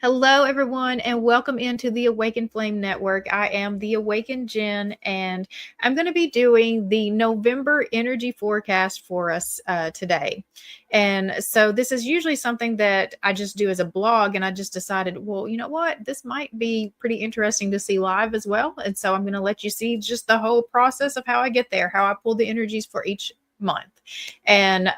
Hello, everyone, and welcome into the Awakened Flame Network. I am the Awakened Jen, and I'm going to be doing the November energy forecast for us today. And so, this is usually something that I just do as a blog, and I just decided, well, you know what? This might be pretty interesting to see live as well. And so, I'm going to let you see just the whole process of how I get there, how I pull the energies for each month. And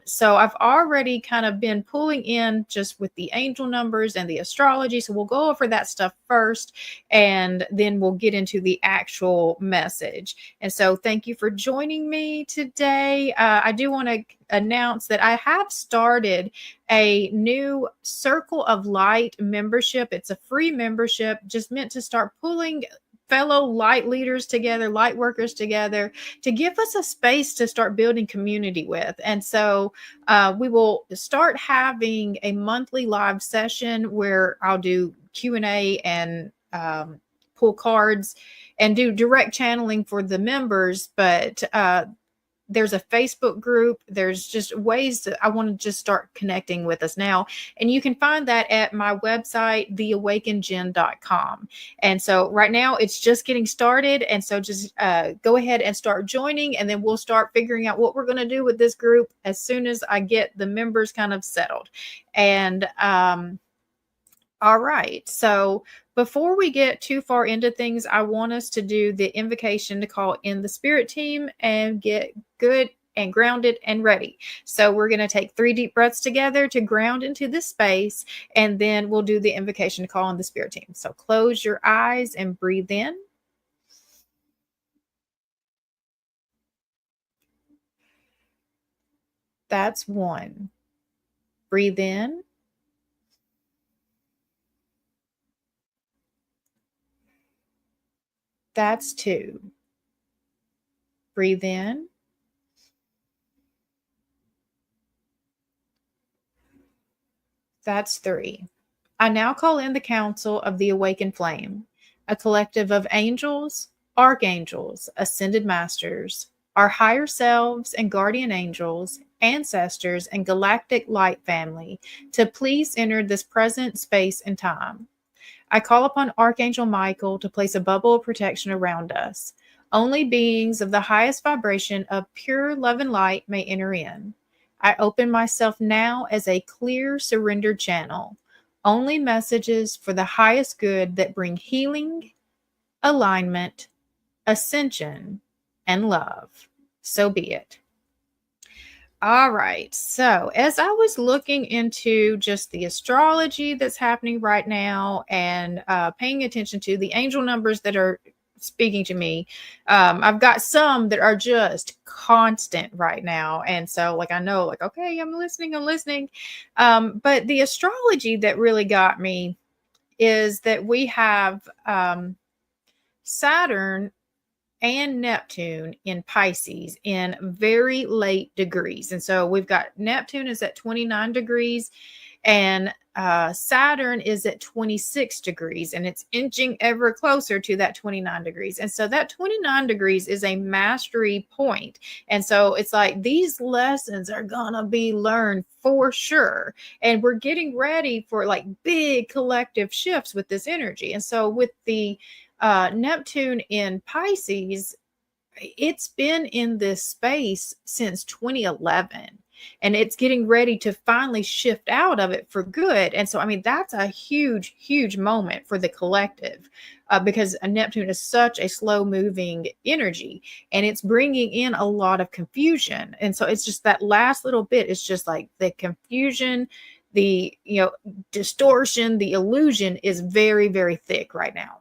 so I've already kind of been pulling in just with the angel numbers and the astrology. So we'll go over that stuff first, and then we'll get into the actual message. And so thank you for joining me today. I do want to announce that I have started a new Circle of Light membership. It's a free membership just meant to start pulling fellow light leaders together, light workers together, to give us a space to start building community with. And so we will start having a monthly live session where I'll do Q&A and pull cards and do direct channeling for the members. But there's a Facebook group. There's just ways that I want to just start connecting with us now. And you can find that at my website, theawakenedgen.com. And so right now it's just getting started. And so just go ahead and start joining, and then we'll start figuring out what we're going to do with this group as soon as I get the members kind of settled. And all right. So before we get too far into things, I want us to do the invocation to call in the spirit team and get good and grounded and ready. So we're going to take 3 deep breaths together to ground into this space, and then we'll do the invocation to call in the spirit team. So close your eyes and breathe in. That's 1. Breathe in. That's 2. Breathe in. That's 3. I now call in the council of the Awakened Flame, a collective of angels, archangels, ascended masters, our higher selves and guardian angels, ancestors, and galactic light family, to please enter this present space and time. I call upon Archangel Michael to place a bubble of protection around us. Only beings of the highest vibration of pure love and light may enter in. I open myself now as a clear, surrendered channel. Only messages for the highest good that bring healing, alignment, ascension, and love. So be it. All right. So, as I was looking into just the astrology that's happening right now and paying attention to the angel numbers that are speaking to me, I've got some that are just constant right now. And so, like, I know, like, okay, I'm listening. But the astrology that really got me is that we have Saturn and Neptune in Pisces in very late degrees. And so we've got Neptune is at 29 degrees, and Saturn is at 26 degrees, and it's inching ever closer to that 29 degrees. And so that 29 degrees is a mastery point. And so it's like these lessons are going to be learned for sure. And we're getting ready for like big collective shifts with this energy. And so with the Neptune in Pisces, it's been in this space since 2011, and it's getting ready to finally shift out of it for good. And so, I mean, that's a huge moment for the collective because Neptune is such a slow moving energy, and it's bringing in a lot of confusion. And so it's just that last little bit is just like the confusion, the, distortion, the illusion is very thick right now.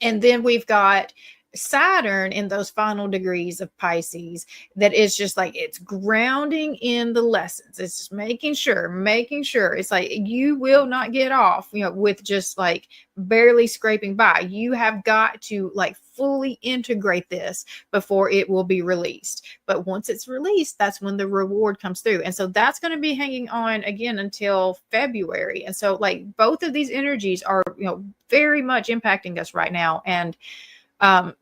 And then we've got Saturn in those final degrees of Pisces that is just like it's grounding in the lessons. It's just making sure. It's like you will not get off, with just like barely scraping by. You have got to like fully integrate this before it will be released. But once it's released, that's when the reward comes through. And so that's going to be hanging on again until February. And so like both of these energies are, very much impacting us right now. And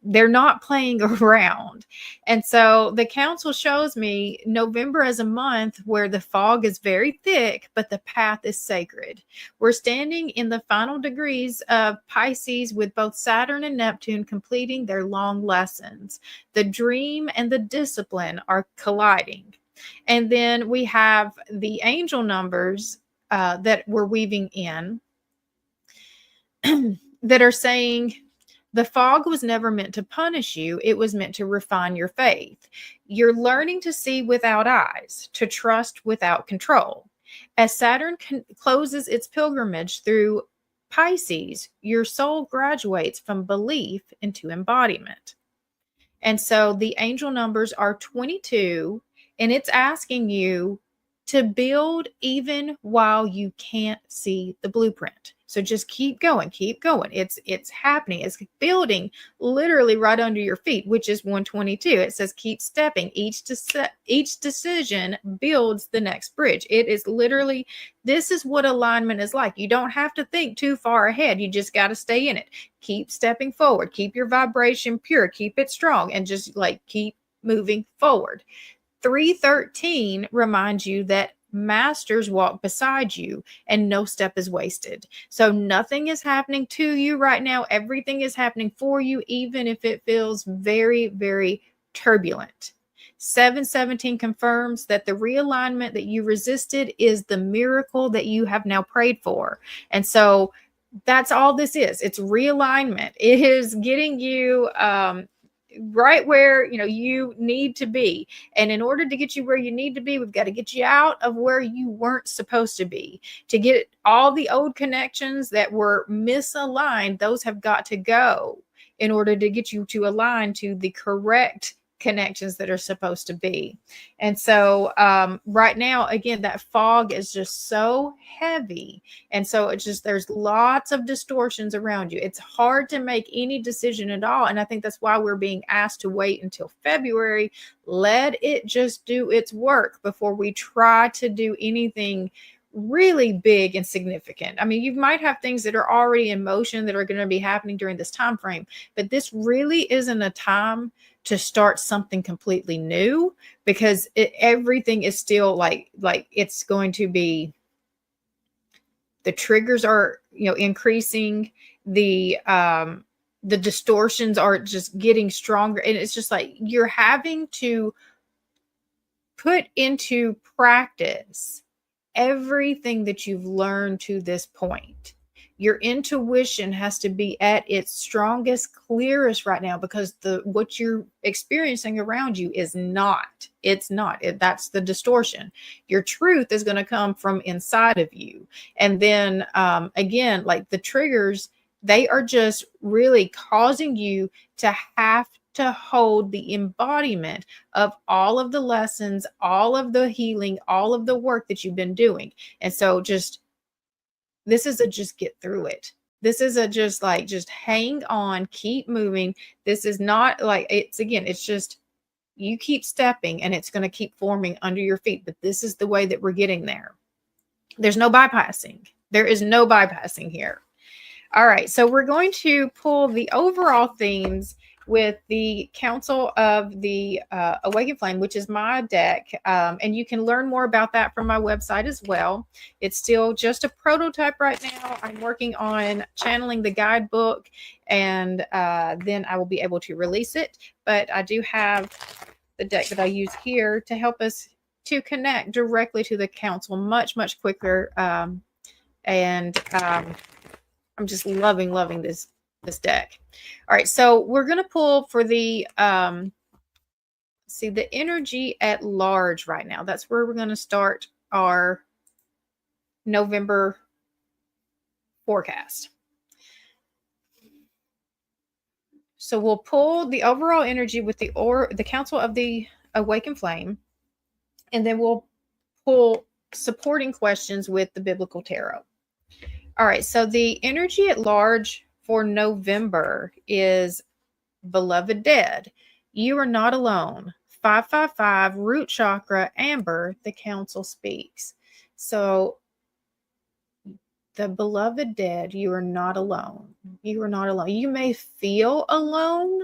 They're not playing around. And so the council shows me November as a month where the fog is very thick, but the path is sacred. We're standing in the final degrees of Pisces with both Saturn and Neptune completing their long lessons. The dream and the discipline are colliding. And then we have the angel numbers that we're weaving in that are saying, the fog was never meant to punish you. It was meant to refine your faith. You're learning to see without eyes, to trust without control. As Saturn closes its pilgrimage through Pisces, your soul graduates from belief into embodiment. And so the angel numbers are 22, and it's asking you to build even while you can't see the blueprint. So just keep going, keep going. It's happening. It's building literally right under your feet, which is 122. It says keep stepping. Each decision builds the next bridge. It is literally, this is what alignment is like. You don't have to think too far ahead. You just got to stay in it. Keep stepping forward. Keep your vibration pure. Keep it strong, and just like keep moving forward. 313 reminds you that masters walk beside you and no step is wasted. So nothing is happening to you right now. Everything is happening for you, even if it feels very, very turbulent. 717 confirms that the realignment that you resisted is the miracle that you have now prayed for. And so that's all this is. It's realignment. It is getting you right where you need to be. And in order to get you where you need to be, we've got to get you out of where you weren't supposed to be. To get all the old connections that were misaligned, those have got to go in order to get you to align to the correct connections that are supposed to be. And so right now, again, that fog is just so heavy. And so it's just, there's lots of distortions around you. It's hard to make any decision at all. And I think that's why we're being asked to wait until February. Let it just do its work before we try to do anything really big and significant. I mean, you might have things that are already in motion that are going to be happening during this time frame, but this really isn't a time to start something completely new, because everything is still like it's going to be, the triggers are increasing, the distortions are just getting stronger, and it's just like you're having to put into practice everything that you've learned to this point. Your intuition has to be at its strongest, clearest right now, because what you're experiencing around you is not. It's not. That's the distortion. Your truth is going to come from inside of you. And then again, like the triggers, they are just really causing you to have to hold the embodiment of all of the lessons, all of the healing, all of the work that you've been doing. And so this is a just get through it. This is a just hang on, keep moving. This is not like, it's just you keep stepping and it's going to keep forming under your feet. But this is the way that we're getting there. There's no bypassing. There is no bypassing here. All right. So we're going to pull the overall themes with the Council of the Awakened Flame, which is my deck. And you can learn more about that from my website as well. It's still just a prototype right now. I'm working on channeling the guidebook, and then I will be able to release it. But I do have the deck that I use here to help us to connect directly to the Council much, much quicker. I'm just loving this deck. All right, so we're going to pull for the the energy at large right now. That's where we're going to start our November forecast. So we'll pull the overall energy with the Council of the Awakened Flame, and then we'll pull supporting questions with the Biblical Tarot. All right, so the energy at large for November is beloved dead. You are not alone. 555, root chakra, amber, the council speaks. So The beloved dead, you are not alone. You are not alone. You may feel alone.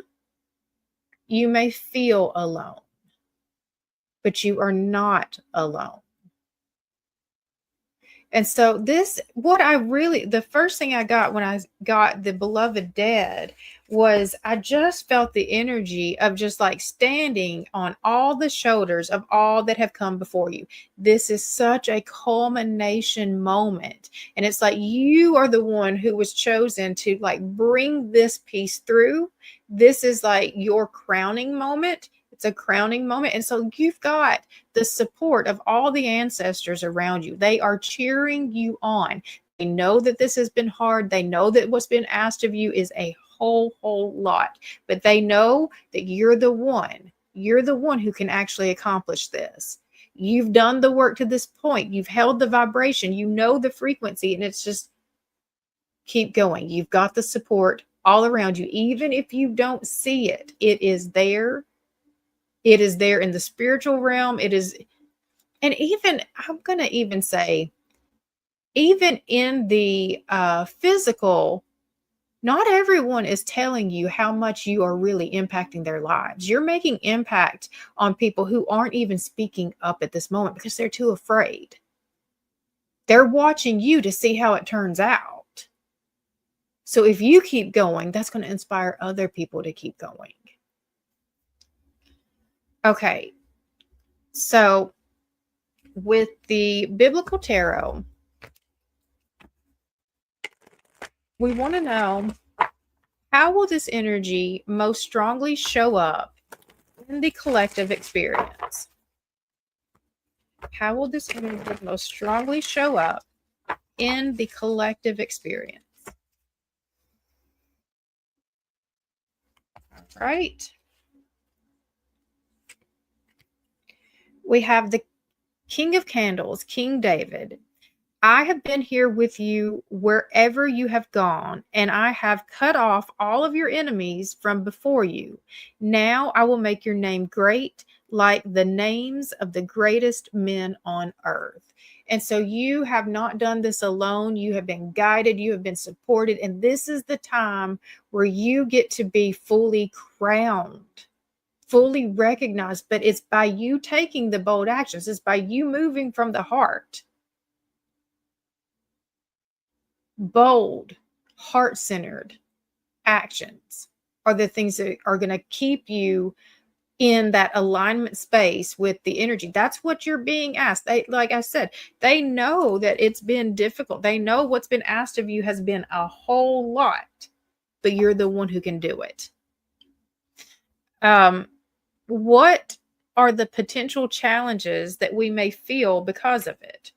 You may feel alone, but you are not alone. And so the first thing I got when I got the beloved dead was I just felt the energy of just like standing on all the shoulders of all that have come before you. This is such a culmination moment. And it's like you are the one who was chosen to like bring this piece through. This is like your crowning moment. It's a crowning moment. And so you've got the support of all the ancestors around you. They are cheering you on. They know that this has been hard. They know that what's been asked of you is a whole lot, but they know that you're the one. You're the one who can actually accomplish this. You've done the work to this point. You've held the vibration. You know the frequency, and it's just keep going. You've got the support all around you. Even if you don't see it, it is there. It is there in the spiritual realm. It is, and even, I'm going to even say, even in the physical, not everyone is telling you how much you are really impacting their lives. You're making impact on people who aren't even speaking up at this moment because they're too afraid. They're watching you to see how it turns out. So if you keep going, that's going to inspire other people to keep going. Okay. So with the biblical tarot, we want to know, how will this energy most strongly show up in the collective experience? How will this energy most strongly show up in the collective experience? All right. We have the King of Candles, King David. I have been here with you wherever you have gone, and I have cut off all of your enemies from before you. Now I will make your name great, like the names of the greatest men on earth. And so you have not done this alone. You have been guided, you have been supported, and this is the time where you get to be fully crowned, fully recognized. But it's by you taking the bold actions, it's by you moving from the heart. Bold, heart-centered actions are the things that are going to keep you in that alignment space with the energy. That's what you're being asked. They, like I said, they know that it's been difficult. They know what's been asked of you has been a whole lot, but you're the one who can do it. What are the potential challenges that we may feel because of it?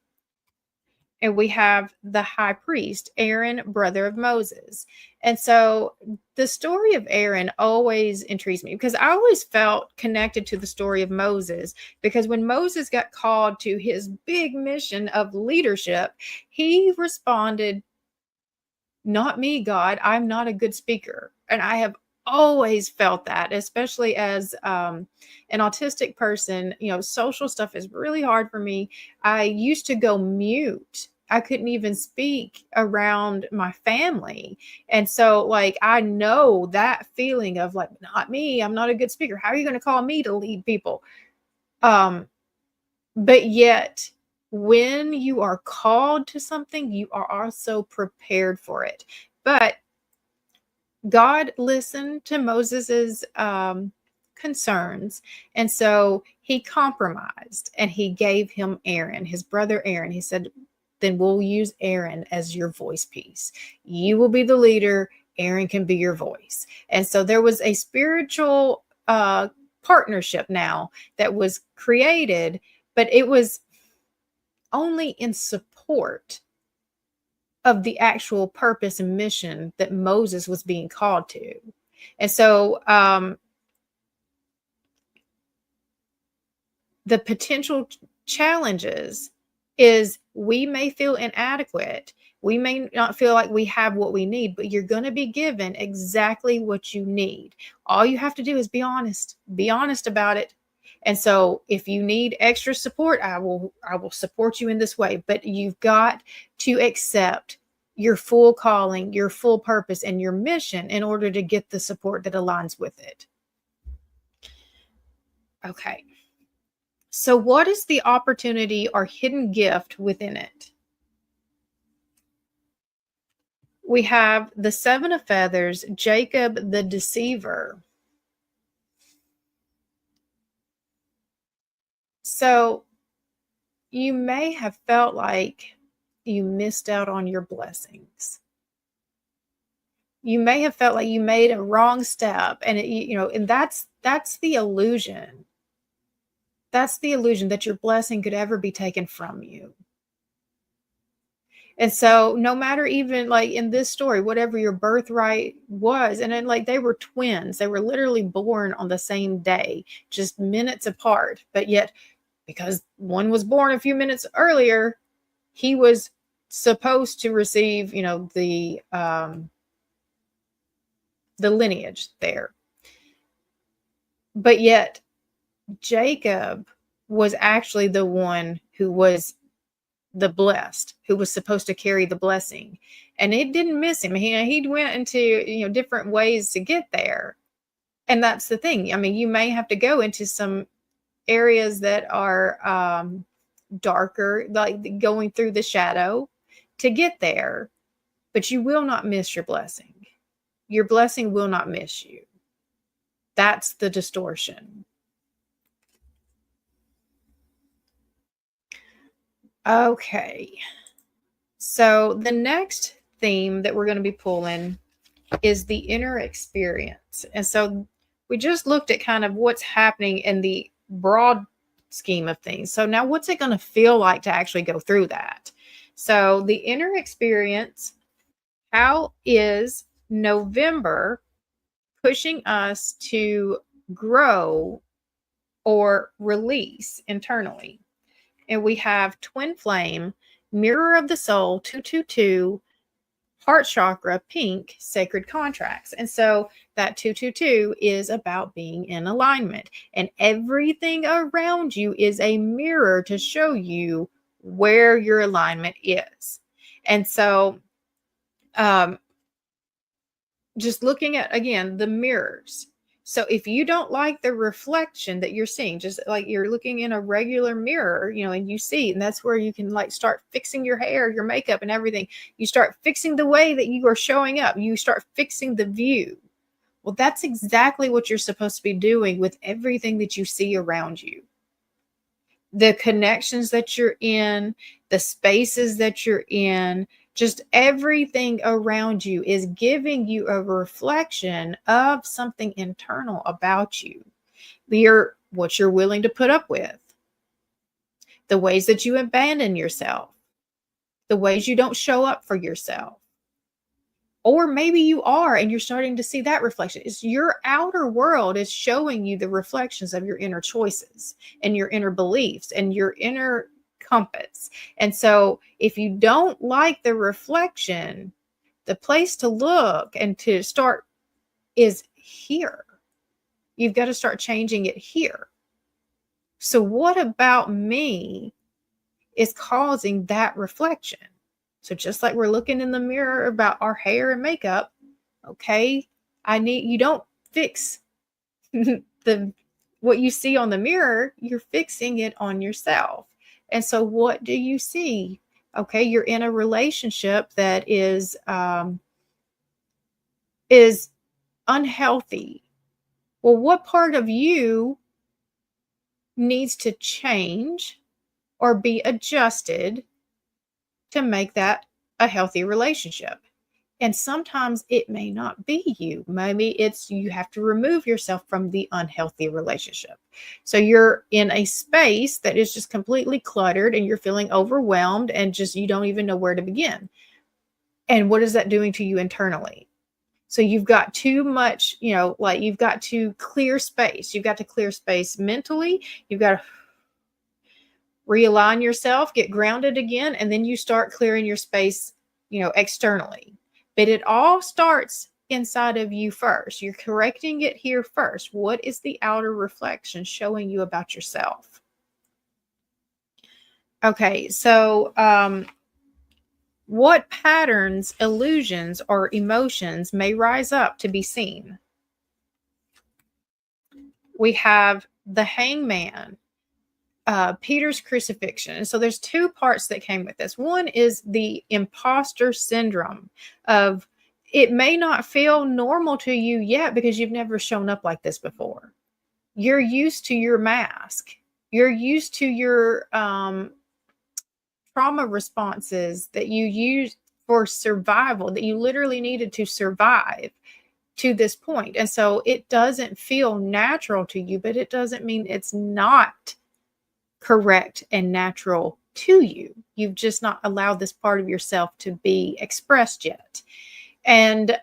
And we have the high priest, Aaron, brother of Moses. And so the story of Aaron always intrigues me because I always felt connected to the story of Moses, because when Moses got called to his big mission of leadership, he responded, "Not me, God. I'm not a good speaker." And I have always felt that, especially as an autistic person. Social stuff is really hard for me. I used to go mute. I couldn't even speak around my family. And so like, I know that feeling of like, not me, I'm not a good speaker. How are you going to call me to lead people? But yet when you are called to something, you are also prepared for it. But God listened to Moses's concerns, and so he compromised and he gave him Aaron, his brother Aaron. He said, then we'll use Aaron as your voice piece. You will be the leader. Aaron can be your voice. And so there was a spiritual partnership now that was created, but it was only in support of the actual purpose and mission that Moses was being called to. And so the potential challenges is we may feel inadequate. We may not feel like we have what we need, but you're going to be given exactly what you need. All you have to do is be honest about it. And so if you need extra support, I will support you in this way, but you've got to accept your full calling, your full purpose, and your mission in order to get the support that aligns with it. Okay. So what is the opportunity or hidden gift within it? We have the Seven of Feathers, Jacob the Deceiver. So you may have felt like you missed out on your blessings. You may have felt like you made a wrong step, and and that's the illusion. That's the illusion that your blessing could ever be taken from you. And so no matter, even like in this story, whatever your birthright was, and then like they were twins, they were literally born on the same day, just minutes apart, but yet because one was born a few minutes earlier, he was supposed to receive, the lineage there. But yet Jacob was actually the one who was the blessed, who was supposed to carry the blessing, and it didn't miss him. He went into different ways to get there, and that's the thing. I mean, you may have to go into some areas that are darker, like going through the shadow to get there, but you will not miss your blessing. Your blessing will not miss you. That's the distortion. Okay. So the next theme that we're going to be pulling is the inner experience. And so we just looked at kind of what's happening in the broad scheme of things. So now what's it going to feel like to actually go through that? So the inner experience, how is November pushing us to grow or release internally? And we have twin flame, mirror of the soul, 222, heart chakra, pink, sacred contracts. And so that 222 is about being in alignment, and everything around you is a mirror to show you where your alignment is. And so just looking at, again, the mirrors. So if you don't like the reflection that you're seeing, just like you're looking in a regular mirror, and you see, and that's where you can like start fixing your hair, your makeup and everything. You start fixing the way that you are showing up. You start fixing the view. Well, that's exactly what you're supposed to be doing with everything that you see around you. The connections that you're in, the spaces that you're in, just everything around you is giving you a reflection of something internal about you. What you're willing to put up with, the ways that you abandon yourself, the ways you don't show up for yourself. Or maybe you are, and you're starting to see that reflection. It's your outer world is showing you the reflections of your inner choices and your inner beliefs and your inner compass. And so if you don't like the reflection, the place to look and to start is here. You've got to start changing it here. So what about me is causing that reflection? So just like we're looking in the mirror about our hair and makeup, okay, you don't fix what you see on the mirror, you're fixing it on yourself. And so what do you see? Okay, you're in a relationship that is unhealthy. Well, what part of you needs to change or be adjusted to make that a healthy relationship? And sometimes it may not be you. Maybe it's you have to remove yourself from the unhealthy relationship. So you're in a space that is just completely cluttered and you're feeling overwhelmed and just you don't even know where to begin. And what is that doing to you internally? So you've got too much, like you've got to clear space. You've got to clear space mentally. You've got to realign yourself, get grounded again, and then you start clearing your space, externally. But it all starts inside of you first. You're correcting it here first. What is the outer reflection showing you about yourself? Okay, so What patterns, illusions, or emotions may rise up to be seen? We have the hangman, Peter's crucifixion. So there's two parts that came with this. One is the imposter syndrome of it may not feel normal to you yet because you've never shown up like this before. You're used to your mask. You're used to your trauma responses that you use for survival, that you literally needed to survive to this point. And so it doesn't feel natural to you, but it doesn't mean it's not correct and natural to you. You've just not allowed this part of yourself to be expressed yet. And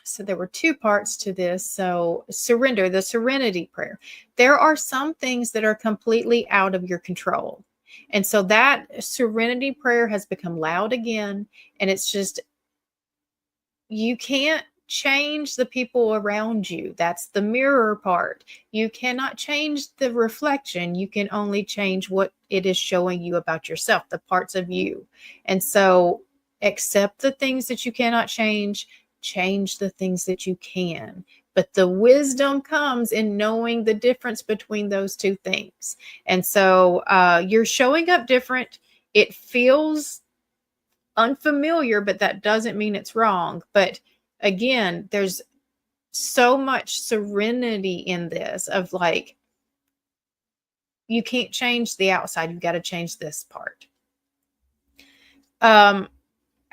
so there were two parts to this. So surrender, the serenity prayer. There are some things that are completely out of your control. And so that serenity prayer has become loud again. And it's just, you can't change the people around you. That's the mirror part. You cannot change the reflection. You can only change what it is showing you about yourself, the parts of you. And so accept the things that you cannot change the things that you can. But the wisdom comes in knowing the difference between those two things. And so you're showing up different. It feels unfamiliar, but that doesn't mean it's wrong. But again, there's so much serenity in this of like, you can't change the outside. You've got to change this part.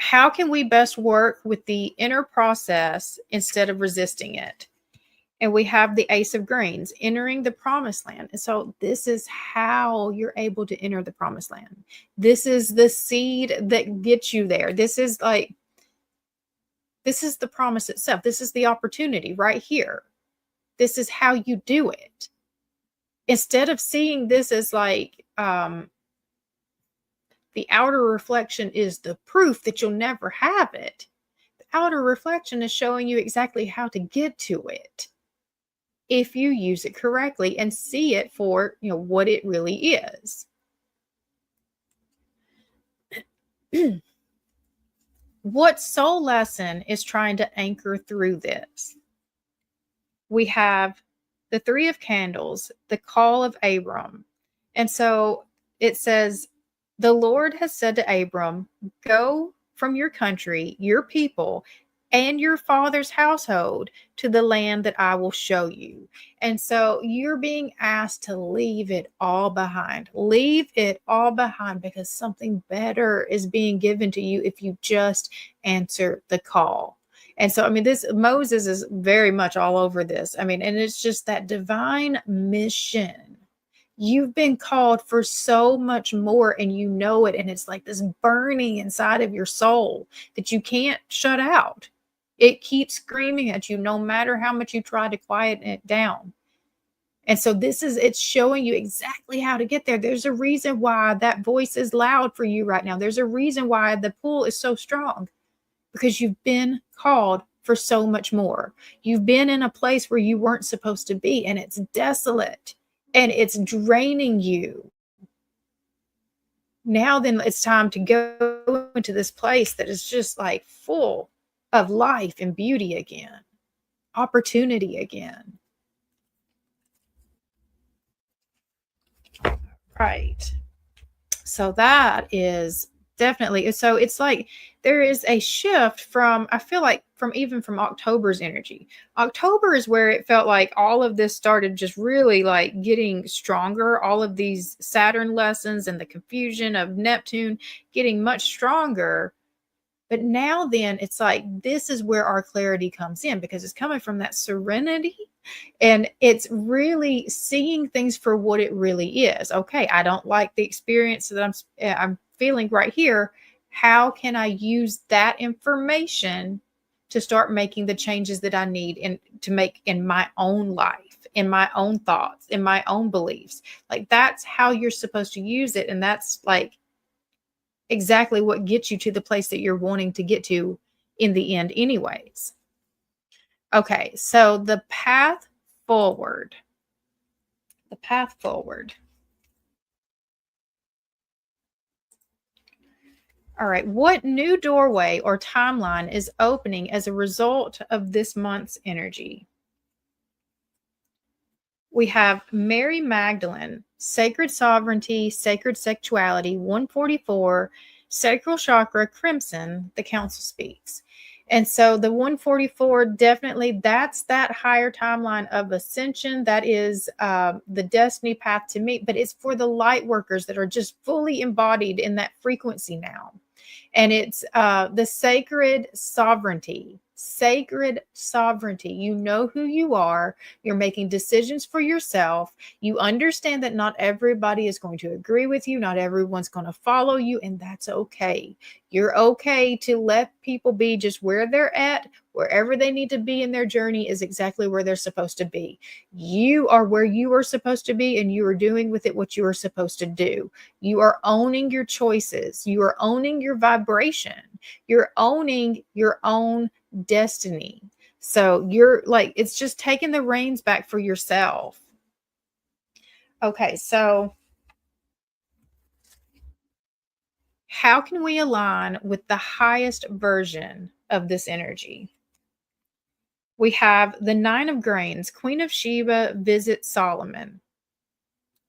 How can we best work with the inner process instead of resisting it? And we have the Ace of Greens, entering the promised land. And so this is how you're able to enter the promised land. This is the seed that gets you there. This is the promise itself. This is the opportunity right here. This is how you do it. Instead of seeing this as like, the outer reflection is the proof that you'll never have it. The outer reflection is showing you exactly how to get to it if you use it correctly and see it for, what it really is. What soul lesson is trying to anchor through this? We have the Three of Candles, the call of Abram. And so it says, the Lord has said to Abram, go from your country, your people, and your father's household to the land that I will show you. And so you're being asked to leave it all behind. Leave it all behind because something better is being given to you if you just answer the call. And so, this Moses is very much all over this. And it's just that divine mission. You've been called for so much more and you know it. And it's like this burning inside of your soul that you can't shut out. It keeps screaming at you no matter how much you try to quiet it down. And so it's showing you exactly how to get there. There's a reason why that voice is loud for you right now. There's a reason why the pull is so strong, because you've been called for so much more. You've been in a place where you weren't supposed to be, and it's desolate. And it's draining you. Now then it's time to go into this place that is just like full of life and beauty again, opportunity again. Right. So that is definitely, so it's like there is a shift from, I feel like from October's energy. October is where it felt like all of this started just really like getting stronger. All of these Saturn lessons and the confusion of Neptune getting much stronger. But now then it's like, this is where our clarity comes in, because it's coming from that serenity. And it's really seeing things for what it really is. Okay, I don't like the experience that I'm feeling right here. How can I use that information to start making the changes that I need to make in my own life, in my own thoughts, in my own beliefs? Like, that's how you're supposed to use it. And that's like exactly what gets you to the place that you're wanting to get to in the end anyways. Okay, so the path forward. The path forward. All right. What new doorway or timeline is opening as a result of this month's energy? We have Mary Magdalene, Sacred Sovereignty, Sacred Sexuality, 144, Sacral Chakra, Crimson, the Council Speaks. And so the 144, definitely that's that higher timeline of ascension. That is the destiny path to meet, but it's for the light workers that are just fully embodied in that frequency now. And it's the sacred sovereignty. You know who you are. You're making decisions for yourself. You understand that not everybody is going to agree with you. Not everyone's going to follow you, and that's okay. You're okay to let people be just where they're at. Wherever they need to be in their journey is exactly where they're supposed to be. You are where you are supposed to be, and you are doing with it what you are supposed to do. You are owning your choices. You are owning your vibration. You're owning your own destiny. So you're like, it's just taking the reins back for yourself. Okay, so how can we align with the highest version of this energy? We have the Nine of Grains, Queen of Sheba visits Solomon.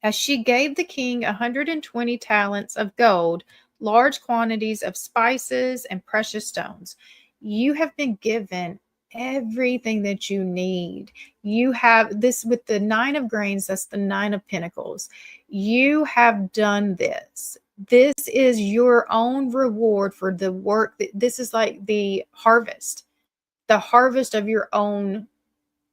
As she gave the king 120 talents of gold, large quantities of spices, and precious stones. You have been given everything that you need. You have this with the Nine of Grains, that's the Nine of Pentacles. You have done this. This is your own reward for the work. This is like the harvest of your own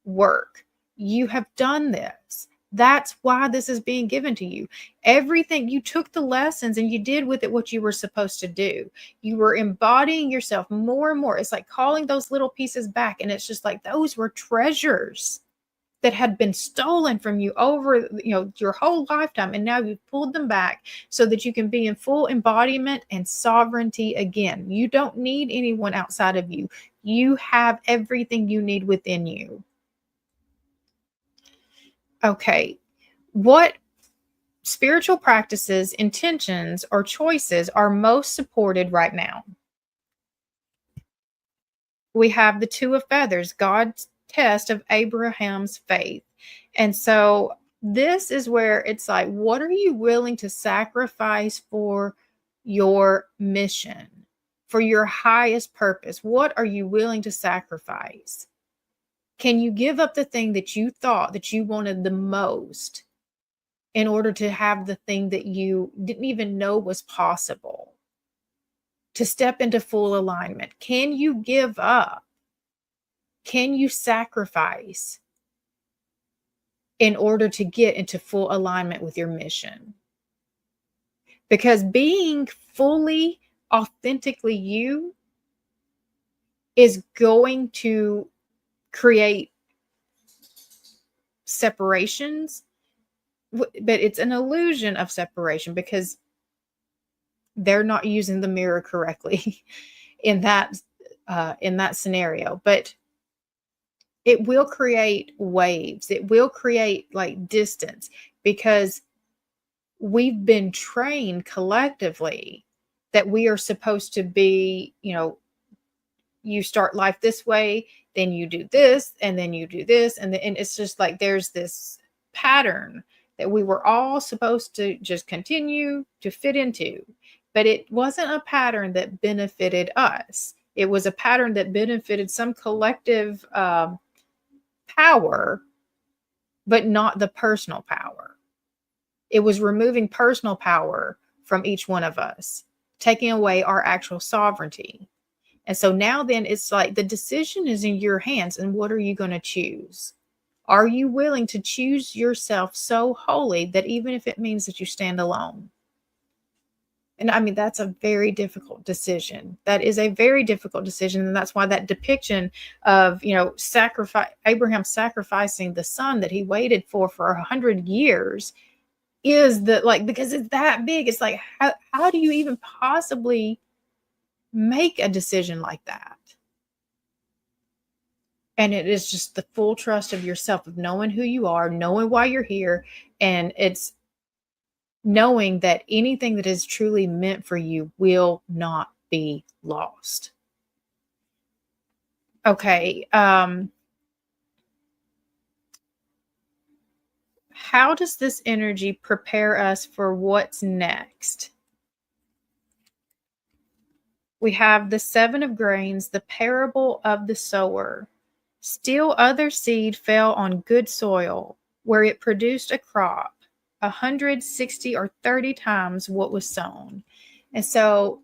work. You have done this. That's why this is being given to you. Everything you took the lessons and you did with it what you were supposed to do. You were embodying yourself more and more. It's like calling those little pieces back. And it's just like those were treasures that had been stolen from you over your whole lifetime, and now you've pulled them back so that you can be in full embodiment and sovereignty again. You don't need anyone outside of you. You have everything you need within you. Okay, what spiritual practices, intentions, or choices are most supported right now? We have the Two of Feathers, God's test of Abraham's faith. And so this is where it's like, what are you willing to sacrifice for your mission, for your highest purpose? What are you willing to sacrifice? Can you give up the thing that you thought that you wanted the most in order to have the thing that you didn't even know was possible, to step into full alignment? Can you give up? Can you sacrifice in order to get into full alignment with your mission? Because being fully, authentically you is going to create separations, but it's an illusion of separation because they're not using the mirror correctly in that scenario. But it will create waves. It will create like distance because we've been trained collectively that we are supposed to be, you start life this way, then you do this, and then you do this. And it's just like there's this pattern that we were all supposed to just continue to fit into. But it wasn't a pattern that benefited us. It was a pattern that benefited some collective power, but not the personal power. It was removing personal power from each one of us, taking away our actual sovereignty. And so now then it's like the decision is in your hands. And what are you going to choose? Are you willing to choose yourself so wholly that even if it means that you stand alone? And I mean, that's a very difficult decision. That is a very difficult decision. And that's why that depiction of, Abraham sacrificing the son that he waited for 100 years is because it's that big. It's like, how do you even possibly make a decision like that? And it is just the full trust of yourself, of knowing who you are, knowing why you're here. And it's knowing that anything that is truly meant for you will not be lost. Okay. How does this energy prepare us for what's next? We have the Seven of Grains, the parable of the sower. Still other seed fell on good soil, where it produced a crop 160 or 30 times what was sown. And so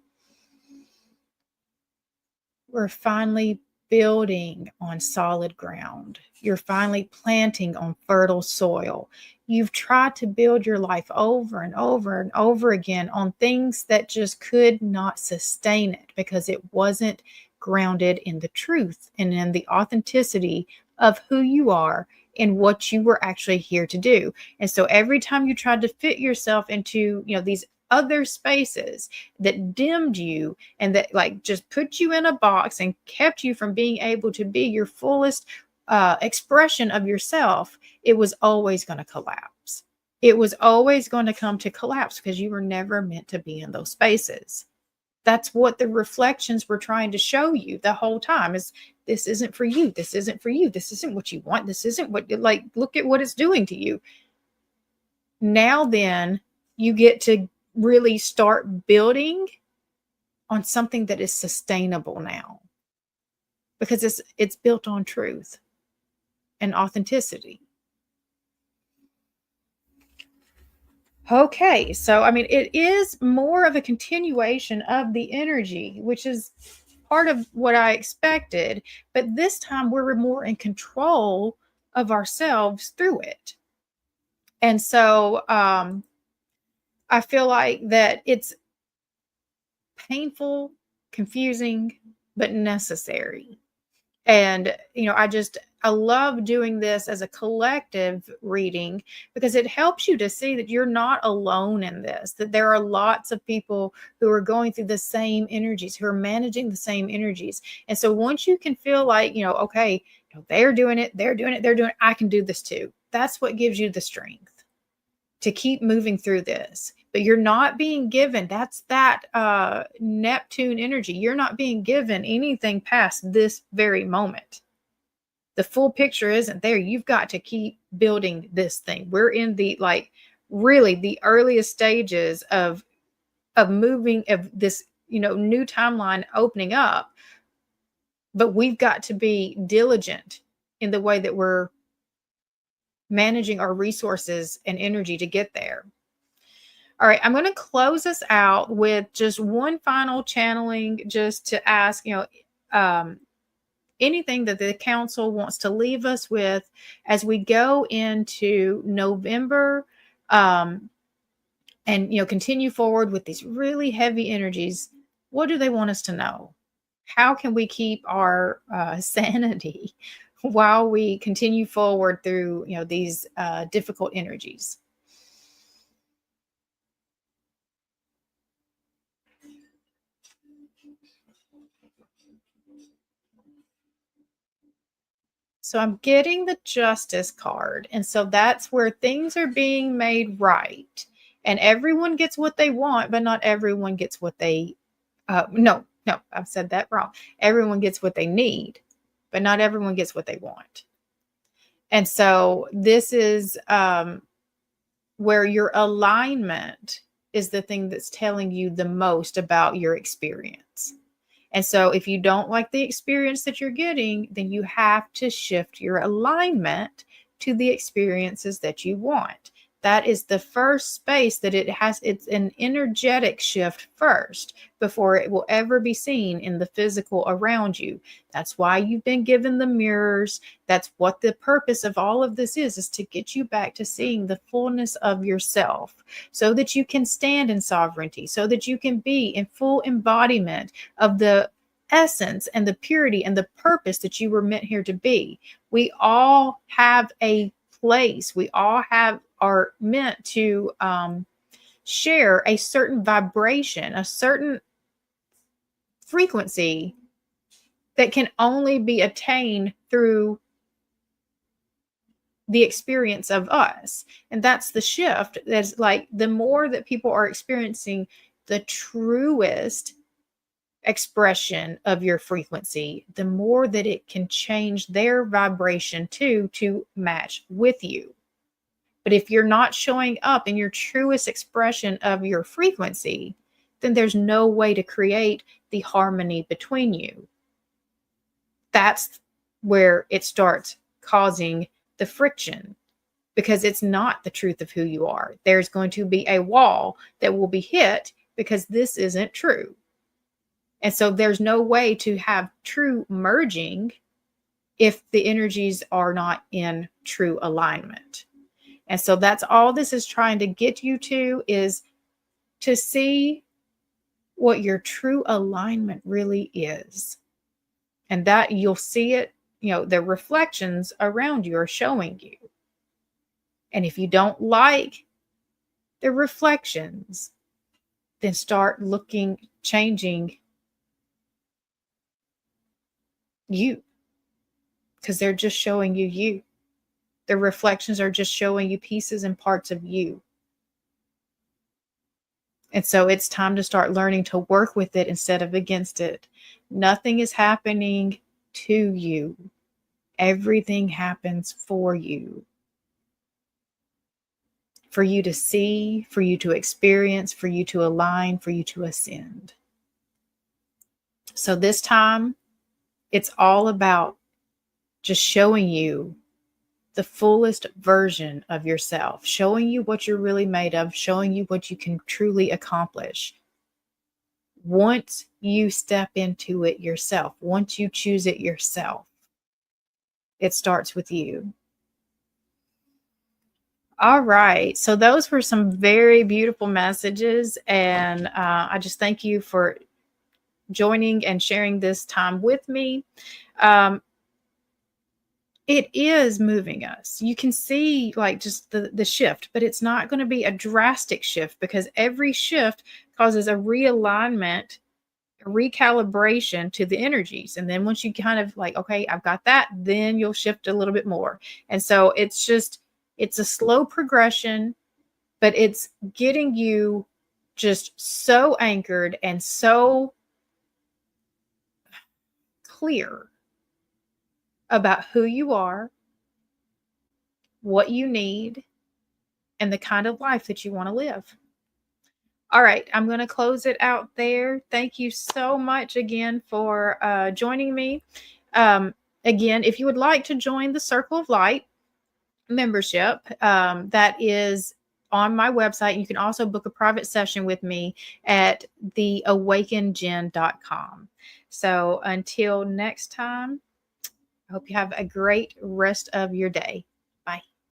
we're finally building on solid ground. You're finally planting on fertile soil. You've tried to build your life over and over and over again on things that just could not sustain it because it wasn't grounded in the truth and in the authenticity of who you are and what you were actually here to do. And so every time you tried to fit yourself into, these other spaces that dimmed you and that like just put you in a box and kept you from being able to be your fullest expression of yourself, it was always going to collapse. It was always going to come to collapse because you were never meant to be in those spaces. That's what the reflections were trying to show you the whole time is this isn't for you. This isn't for you. This isn't what you want. This isn't what, like, look at what it's doing to you. Now then, you get to really start building on something that is sustainable now because it's built on truth and authenticity. Okay, so I mean, it is more of a continuation of the energy, which is part of what I expected, but this time we're more in control of ourselves through it. And so I feel like that it's painful, confusing, but necessary. And, I love doing this as a collective reading because it helps you to see that you're not alone in this, that there are lots of people who are going through the same energies, who are managing the same energies. And so once you can feel like, okay, they're doing it, I can do this too. That's what gives you the strength to keep moving through this. But you're not being given, that's that Neptune energy. You're not being given anything past this very moment. The full picture isn't there. You've got to keep building this thing. We're in the really the earliest stages of moving of this, new timeline opening up. But we've got to be diligent in the way that we're managing our resources and energy to get there. All right, I'm going to close us out with just one final channeling, just to ask, anything that the council wants to leave us with as we go into November, and continue forward with these really heavy energies. What do they want us to know? How can we keep our sanity while we continue forward through these difficult energies? So I'm getting the Justice card. And so that's where things are being made right. And everyone gets what they want, but not everyone gets what they, no, I've said that wrong. Everyone gets what they need, but not everyone gets what they want. And so this is where your alignment is the thing that's telling you the most about your experience. And so if you don't like the experience that you're getting, then you have to shift your alignment to the experiences that you want. That is the first space that it's an energetic shift first before it will ever be seen in the physical around you. That's why you've been given the mirrors. That's what the purpose of all of this is to get you back to seeing the fullness of yourself so that you can stand in sovereignty, so that you can be in full embodiment of the essence and the purity and the purpose that you were meant here to be. We all have a place. We all are meant to share a certain vibration, a certain frequency that can only be attained through the experience of us. And that's the shift. That's like the more that people are experiencing the truest expression of your frequency, the more that it can change their vibration too to match with you. But if you're not showing up in your truest expression of your frequency, then there's no way to create the harmony between you. That's where it starts causing the friction, because it's not the truth of who you are. There's going to be a wall that will be hit because this isn't true. And so there's no way to have true merging if the energies are not in true alignment. And so that's all this is trying to get you to, is to see what your true alignment really is. And that you'll see it, the reflections around you are showing you. And if you don't like the reflections, then start changing you, because they're just showing you. The reflections are just showing you pieces and parts of you. And so it's time to start learning to work with it instead of against it. Nothing is happening to you. Everything happens for you. For you to see, for you to experience, for you to align, for you to ascend. So this time, it's all about just showing you the fullest version of yourself, showing you what you're really made of, showing you what you can truly accomplish. Once you step into it yourself, once you choose it yourself, it starts with you. All right. So those were some very beautiful messages. And I just thank you for joining and sharing this time with me. It is moving us. You can see like just the shift, but it's not going to be a drastic shift, because every shift causes a realignment, a recalibration to the energies. And then once you kind of like, okay, I've got that, then you'll shift a little bit more. And so it's a slow progression, but it's getting you just so anchored and so clear about who you are, what you need, and the kind of life that you want to live. All right, I'm going to close it out there. Thank you so much again for joining me. Again, if you would like to join the Circle of Light membership, that is on my website. You can also book a private session with me at theawakengen.com. So until next time, I hope you have a great rest of your day.